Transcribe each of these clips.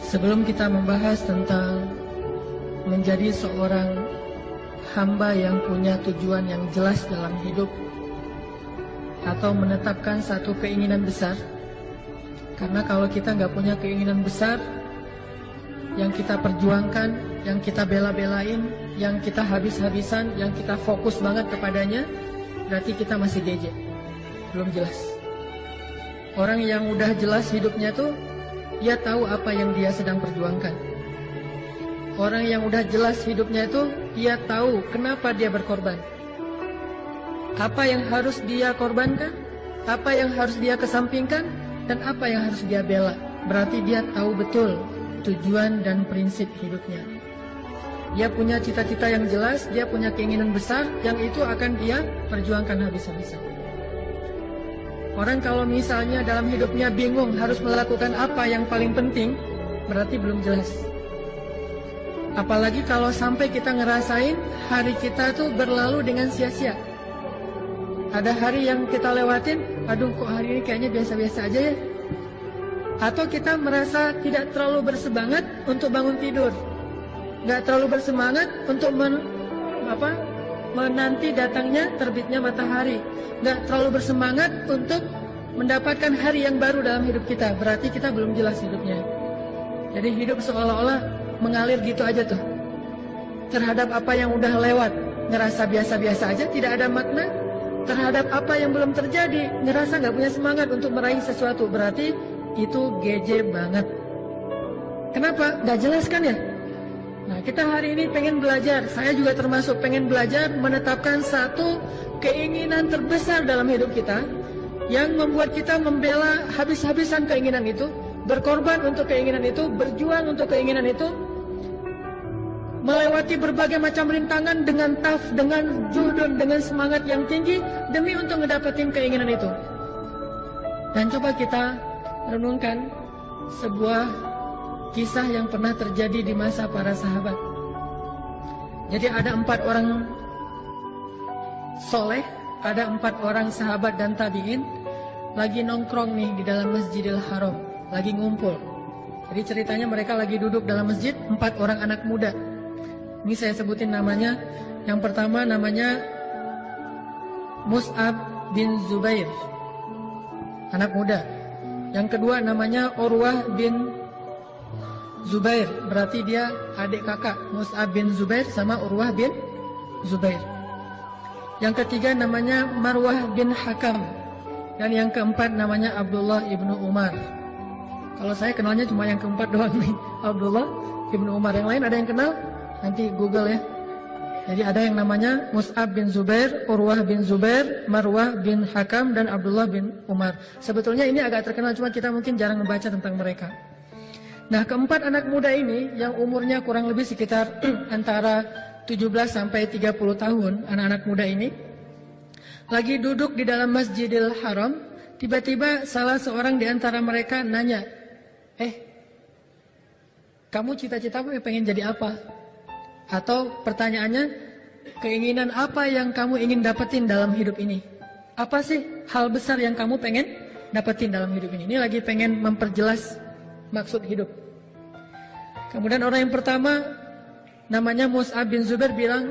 Sebelum kita membahas tentang menjadi seorang hamba yang punya tujuan yang jelas dalam hidup atau menetapkan satu keinginan besar, karena kalau kita nggak punya keinginan besar yang kita perjuangkan, yang kita bela-belain, yang kita habis-habisan, yang kita fokus banget kepadanya, berarti kita masih DJ, belum jelas. Orang yang udah jelas hidupnya tuh, dia tahu apa yang dia sedang perjuangkan. Orang yang udah jelas hidupnya itu, dia tahu kenapa dia berkorban. Apa yang harus dia korbankan, apa yang harus dia kesampingkan, dan apa yang harus dia bela. Berarti dia tahu betul tujuan dan prinsip hidupnya. Dia punya cita-cita yang jelas, dia punya keinginan besar, yang itu akan dia perjuangkan habis-habisan. Orang kalau misalnya dalam hidupnya bingung harus melakukan apa yang paling penting, berarti belum jelas. Apalagi kalau sampai kita ngerasain hari kita tuh berlalu dengan sia-sia. Ada hari yang kita lewatin, aduh kok hari ini kayaknya biasa-biasa aja ya. Atau kita merasa tidak terlalu bersemangat untuk bangun tidur, nggak terlalu bersemangat untuk menanti datangnya terbitnya matahari, nggak terlalu bersemangat untuk mendapatkan hari yang baru dalam hidup kita. Berarti kita belum jelas hidupnya. Jadi hidup seolah-olah mengalir gitu aja tuh. Terhadap apa yang udah lewat, ngerasa biasa-biasa aja, tidak ada makna. Terhadap apa yang belum terjadi, ngerasa nggak punya semangat untuk meraih sesuatu. Berarti itu GJ banget. Kenapa? Nggak jelas kan ya? Nah, kita hari ini pengen belajar, saya juga termasuk pengen belajar menetapkan satu keinginan terbesar dalam hidup kita yang membuat kita membela habis-habisan keinginan itu, berkorban untuk keinginan itu, berjuang untuk keinginan itu, melewati berbagai macam rintangan dengan tough, dengan juhud, dengan semangat yang tinggi demi untuk ngedapetin keinginan itu. Dan coba kita renungkan sebuah kisah yang pernah terjadi di masa para sahabat. Jadi ada 4 orang soleh, ada 4 orang sahabat dan tabi'in lagi nongkrong nih di dalam Masjidil Haram, lagi ngumpul. Jadi ceritanya mereka lagi duduk dalam masjid, 4 orang anak muda. Ini saya sebutin namanya. Yang pertama namanya Mus'ab bin Zubair, anak muda. Yang kedua namanya Urwah bin Zubair, berarti dia adik kakak Mus'ab bin Zubair sama Urwah bin Zubair. Yang ketiga namanya Marwah bin Hakam. Dan yang keempat namanya Abdullah ibnu Umar. Kalau saya kenalnya cuma yang keempat doang nih, Abdullah ibnu Umar. Yang lain ada yang kenal? Nanti Google ya. Jadi ada yang namanya Mus'ab bin Zubair, Urwah bin Zubair, Marwah bin Hakam, dan Abdullah bin Umar. Sebetulnya ini agak terkenal, cuma kita mungkin jarang membaca tentang mereka. Nah, keempat anak muda ini yang umurnya kurang lebih sekitar antara 17 sampai 30 tahun, anak-anak muda ini lagi duduk di dalam Masjidil Haram. Tiba-tiba salah seorang di antara mereka nanya, kamu cita-citamu pengen jadi apa? Atau pertanyaannya, keinginan apa yang kamu ingin dapetin dalam hidup ini? Apa sih hal besar yang kamu pengen dapetin dalam hidup ini? Ini lagi pengen memperjelas maksud hidup. Kemudian orang yang pertama namanya Mus'ab bin Zubair bilang,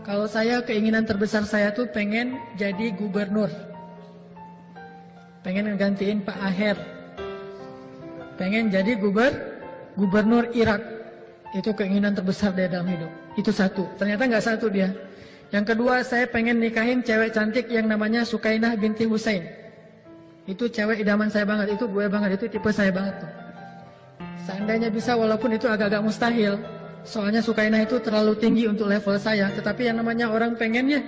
kalau saya keinginan terbesar saya tuh pengen jadi gubernur, pengen ngegantiin Pak Aher, pengen jadi gubernur Irak. Itu keinginan terbesar dia dalam hidup. Itu satu. Ternyata nggak satu dia. Yang kedua, saya pengen nikahin cewek cantik yang namanya Sukainah binti Husain. Itu cewek idaman saya banget, itu gue banget, itu tipe saya banget tuh. Seandainya bisa, walaupun itu agak-agak mustahil, soalnya Sukainah itu terlalu tinggi untuk level saya. Tetapi yang namanya orang pengennya,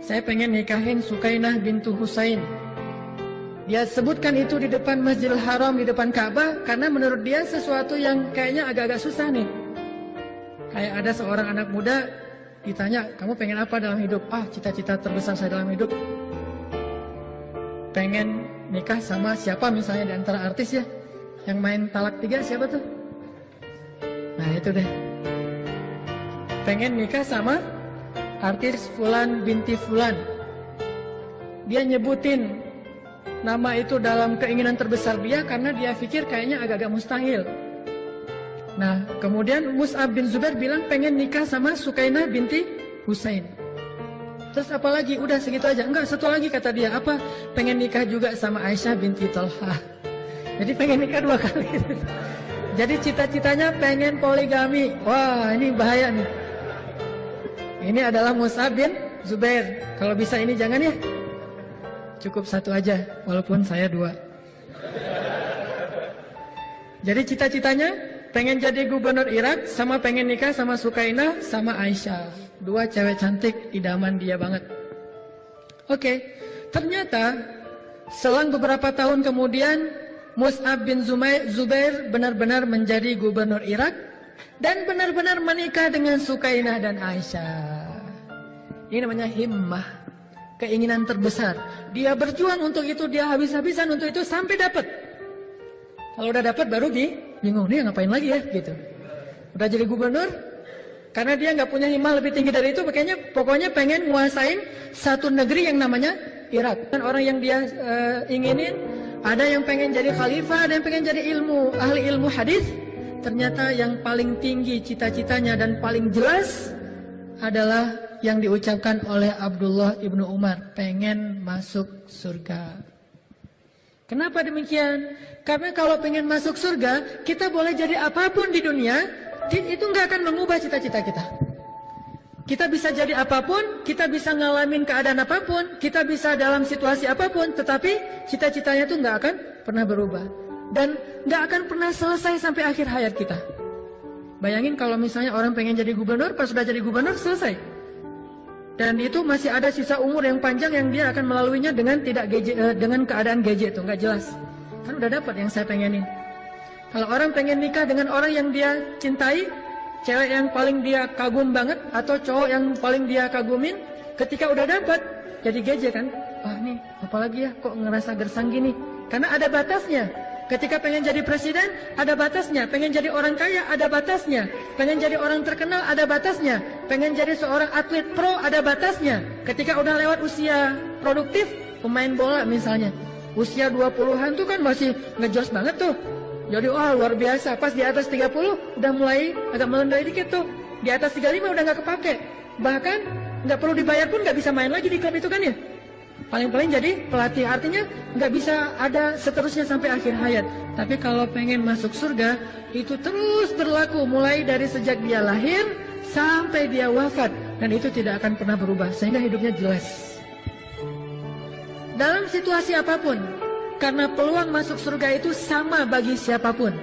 saya pengen nikahin Sukainah binti Husain. Dia sebutkan itu di depan Masjidil Haram, di depan Ka'bah, karena menurut dia sesuatu yang kayaknya agak-agak susah nih. Kayak ada seorang anak muda ditanya, kamu pengen apa dalam hidup? Cita-cita terbesar saya dalam hidup pengen nikah sama siapa misalnya di antara artis ya, yang main Talak 3 siapa tuh? Nah itu deh, pengen nikah sama artis Fulan binti Fulan. Dia nyebutin nama itu dalam keinginan terbesar dia karena dia pikir kayaknya agak-agak mustahil. Nah, kemudian Mus'ab bin Zubair bilang pengen nikah sama Sukainah binti Husain. Terus apa lagi? Udah segitu aja. Enggak, satu lagi kata dia. Apa? Pengen nikah juga sama Aisyah binti Talha. Jadi pengen nikah 2 kali. Jadi cita-citanya pengen poligami. Wah, ini bahaya nih. Ini adalah Mus'ab bin Zubair. Kalau bisa ini jangan ya. Cukup 1 aja, walaupun saya 2. Jadi cita-citanya pengen jadi gubernur Irak, sama pengen nikah sama Sukainah, sama Aisyah. 2 cewek cantik, idaman dia banget. Oke, ternyata selang beberapa tahun kemudian, Mus'ab bin Zubair benar-benar menjadi gubernur Irak, dan benar-benar menikah dengan Sukainah dan Aisyah. Ini namanya himmah, keinginan terbesar. Dia berjuang untuk itu, dia habis-habisan untuk itu sampai dapat. Kalau udah dapat baru bingung, dia ngapain lagi ya gitu. Udah jadi gubernur, karena dia nggak punya himmah lebih tinggi dari itu, pokoknya pengen nguasain satu negeri yang namanya Irak. Dan orang yang dia inginin, ada yang pengen jadi khalifah, ada yang pengen jadi ahli ilmu hadis. Ternyata yang paling tinggi cita-citanya dan paling jelas adalah yang diucapkan oleh Abdullah ibnu Umar, pengen masuk surga. Kenapa demikian? Karena kalau pengen masuk surga, kita boleh jadi apapun di dunia, itu nggak akan mengubah cita-cita kita. Kita bisa jadi apapun, kita bisa ngalamin keadaan apapun, kita bisa dalam situasi apapun, tetapi cita-citanya itu nggak akan pernah berubah. Dan nggak akan pernah selesai sampai akhir hayat kita. Bayangin kalau misalnya orang pengen jadi gubernur, pas sudah jadi gubernur selesai. Dan itu masih ada sisa umur yang panjang yang dia akan melaluinya dengan dengan keadaan gadget itu, nggak jelas. Kan udah dapat yang saya pengenin. Kalau orang pengen nikah dengan orang yang dia cintai, cewek yang paling dia kagum banget, atau cowok yang paling dia kagumin, ketika udah dapat, jadi gadget kan. Wah nih, apalagi ya, kok ngerasa gersang gini. Karena ada batasnya. Ketika pengen jadi presiden, ada batasnya. Pengen jadi orang kaya, ada batasnya. Pengen jadi orang terkenal, ada batasnya. Pengen jadi seorang atlet pro, ada batasnya. Ketika udah lewat usia produktif, pemain bola misalnya, usia 20-an tuh kan masih ngejos banget tuh. Jadi wah luar biasa. Pas di atas 30, udah mulai agak melendai dikit tuh. Di atas 35 udah gak kepake. Bahkan gak perlu dibayar pun gak bisa main lagi di klub itu kan ya. Paling-paling jadi pelatih, artinya nggak bisa ada seterusnya sampai akhir hayat. Tapi kalau pengen masuk surga, itu terus berlaku mulai dari sejak dia lahir sampai dia wafat. Dan itu tidak akan pernah berubah, sehingga hidupnya jelas. Dalam situasi apapun, karena peluang masuk surga itu sama bagi siapapun.